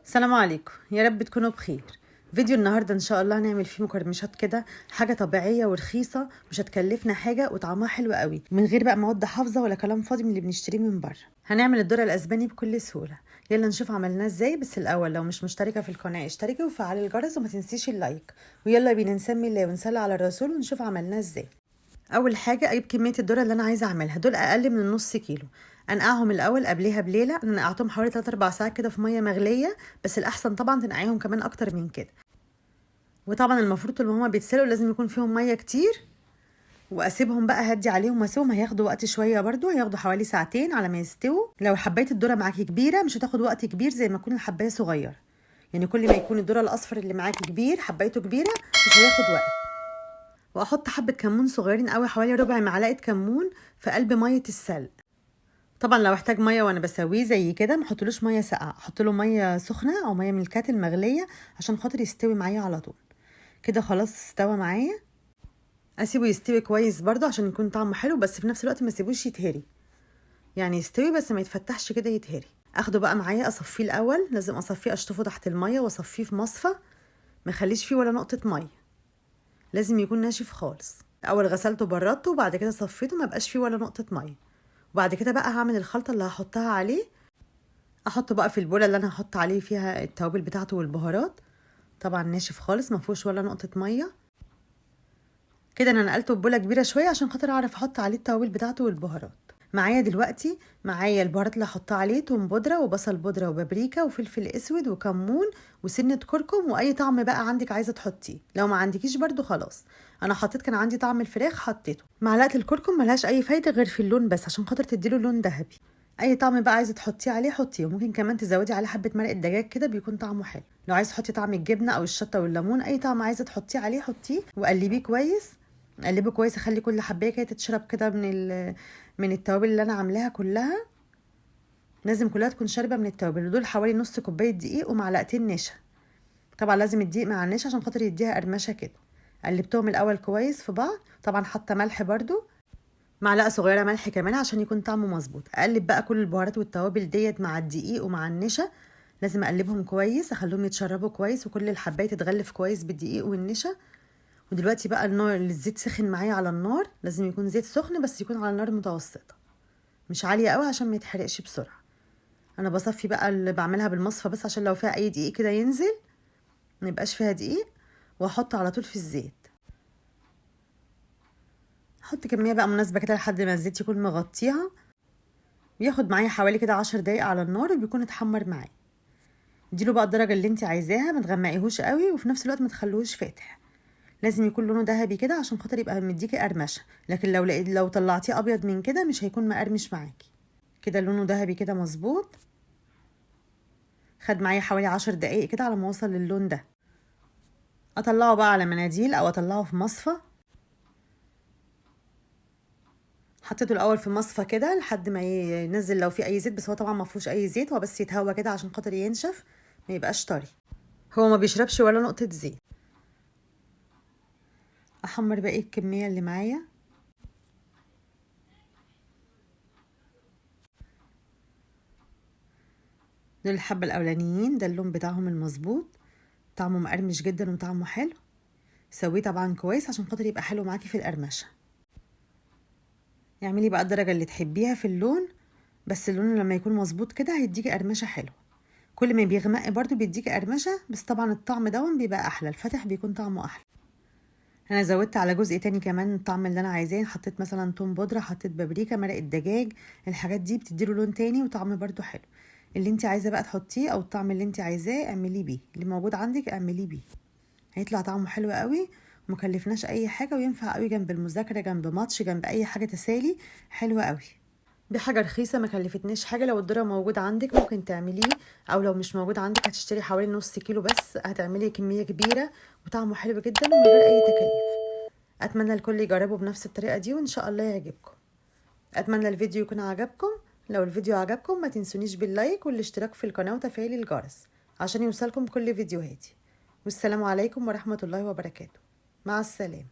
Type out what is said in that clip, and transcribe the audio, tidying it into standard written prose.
السلام عليكم، يا رب تكونوا بخير. فيديو النهارده ان شاء الله هنعمل فيه مقرمشات كده، حاجه طبيعيه ورخيصه، مش هتكلفنا حاجه وطعمها حلو قوي، من غير بقى مواد حافظه ولا كلام فاضي من اللي بنشتريه من بره. هنعمل الذره الاسباني بكل سهوله. يلا نشوف عملناه ازاي. بس الاول لو مش مشتركه في القناه اشتركي وفعلي الجرس وما تنسيش اللايك. ويلا بينا نسمي الله ونصلي على الرسول ونشوف عملناه ازاي. اول حاجه اجيب كميه الذره اللي انا عايزه اعملها. دول اقل من نص كيلو. انقعهم الاول قبلها بليله. انا نقعتهم حوالي 3 4 ساعات كده في ميه مغليه، بس الاحسن طبعا تنقعيهم كمان اكتر من كده. وطبعا المفروض طول ما هما بيتسلقوا لازم يكون فيهم ميه كتير. واسيبهم بقى هدي عليهم واسيبهم. هياخدوا وقت شويه برضو، هياخدوا حوالي ساعتين على ما يستووا. لو حبايه الذره معاكي كبيره مش هتاخد وقت كبير زي ما تكون الحبايه صغيره. يعني كل ما يكون الذره الاصفر اللي معاكي كبير، حبايته كبيره، مش هياخد وقت. واحط حبه كمون صغيرين قوي، حوالي ربع معلقه كمون في قلب ميه السلق. طبعا لو احتاج ميه وانا بسويه زي كده ما احطلوش ميه ساقعه، احط له ميه سخنه او ميه من الكاتل مغليه عشان خاطر يستوي معايا على طول. كده خلاص استوى معايا. اسيبه يستوي كويس برضو عشان يكون طعمه حلو، بس في نفس الوقت ما اسيبوش يتهري. يعني يستوي بس ما يتفتحش كده يتهري. اخده بقى معايا اصفيه الاول. لازم اصفيه، اشطفه تحت الميه واصفيه في مصفى. ما اخليش فيه ولا نقطه ميه. لازم يكون ناشف خالص. اول غسلته بردته وبعد كده صفيته، ما بقاش فيه ولا نقطه ميه. وبعد كده بقى هعمل الخلطه اللي هحطها عليه. احطه بقى في البوله اللي انا هحط عليه فيها التوابل بتاعته والبهارات. طبعا ناشف خالص ما فيهوش ولا نقطه ميه. كده انا نقلته ببوله كبيره شويه عشان خاطر اعرف احط عليه التوابل بتاعته والبهارات. معايا دلوقتي البهارات اللي هحطها عليه: توم بودره وبصل بودره وبابريكا وفلفل اسود وكمون وسنه كركم، واي طعم بقى عندك عايزه تحطيه. لو ما عندكيش برضو خلاص. انا حطيت، كان عندي طعم الفراخ حطيته. معلقه الكركم ملهاش اي فايده غير في اللون بس، عشان خاطر تديله لون ذهبي. اي طعم بقى عايزه تحطيه عليه حطيه. وممكن كمان تزودي عليه حبه مرق الدجاج كده بيكون طعمه حلو. لو عايزه تحطي طعم الجبنه او الشطه والليمون، اي طعم عايزه تحطيه عليه حطيه وقلبيه كويس. اقلبه كويس، اخلي كل حبايه كده تتشرب كده من التوابل اللي انا عاملاها كلها. لازم كلها تكون شاربه من التوابل. دول حوالي نص كوبايه دقيق ومعلقتين نشا. طبعا لازم الدقيق مع النشا عشان خاطر يديها قرمشه كده. قلبتهم الاول كويس في بعض. طبعا حاطه ملح برضو، معلقه صغيره ملح كمان عشان يكون طعمه مظبوط. اقلب بقى كل البهارات والتوابل ديت مع الدقيق ومع النشا. لازم اقلبهم كويس، اخليهم يتشربوا كويس وكل الحبايه تتغلف كويس بالدقيق والنشا. ودلوقتي بقى الزيت سخن معايا على النار. لازم يكون زيت سخن بس يكون على نار متوسطه، مش عاليه قوي عشان ما يتحرقش بسرعه. انا بصفي بقى اللي بعملها بالمصفى بس عشان لو فيها اي دقيق كده ينزل، ما يبقاش فيها دقيق. واحط على طول في الزيت. احط كميه بقى مناسبه كده لحد ما الزيت يكون مغطيها. بياخد معايا حوالي كده 10 دقايق على النار وبيكون اتحمر معايا. اديله بقى الدرجه اللي انت عايزاها، ما تغمقيهوش قوي وفي نفس الوقت ما تخلوهوش فاتح. لازم يكون لونه ذهبي كده عشان خاطر يبقى مديكي قرمشه. لكن لو طلعتيه ابيض من كده مش هيكون مقرمش معاكي. كده لونه ذهبي كده مظبوط. خد معايا حوالي 10 دقايق كده على ما اوصل للون ده. اطلعه بقى على مناديل او اطلعه في مصفى. حطيته الاول في مصفى كده لحد ما ينزل لو في اي زيت، بس هو طبعا ما فيهوش اي زيت، هو بس يتهوى كده عشان خاطر ينشف ما يبقاش طري. هو ما بيشربش ولا نقطه زيت. احمر باقي الكميه اللي معايا. دول الحبه الاولانيين، ده اللون بتاعهم المظبوط. طعمه مقرمش جدا وطعمه حلو. سويه طبعا كويس عشان خاطر يبقى حلو معاكي في القرمشه. اعملي بقى الدرجه اللي تحبيها في اللون، بس اللون لما يكون مظبوط كده هيديكي قرمشه حلوه. كل ما بيغمق برضو بيديكي قرمشه، بس طبعا الطعم دون بيبقى احلى، الفاتح بيكون طعمه احلى. انا زودت على جزء تاني كمان الطعم اللي انا عايزاه. حطيت مثلا توم بودره، حطيت بابريكا، مرق الدجاج. الحاجات دي بتديله لون تاني وطعم برضو حلو. اللي انت عايزه بقى تحطيه او الطعم اللي انت عايزاه اعمليه بيه، اللي موجود عندك اعمليه بيه. هيطلع طعمه حلو قوي. مكلفناش اي حاجه وينفع قوي جنب المذاكره، جنب ماتش، جنب اي حاجه تسالي. حلوه قوي. دي حاجه رخيصه ما كلفتناش حاجه. لو الذره موجود عندك ممكن تعمليه، او لو مش موجود عندك هتشتري حوالي نص كيلو بس، هتعملي كميه كبيره وطعمه حلو جدا ومن غير اي تكاليف. اتمنى الكل يجربه بنفس الطريقه دي وان شاء الله يعجبكم. اتمنى الفيديو يكون عجبكم. لو الفيديو عجبكم ما تنسونيش باللايك والاشتراك في القناه وتفعيل الجرس عشان يوصلكم كل فيديوهاتي. والسلام عليكم ورحمه الله وبركاته. مع السلامه.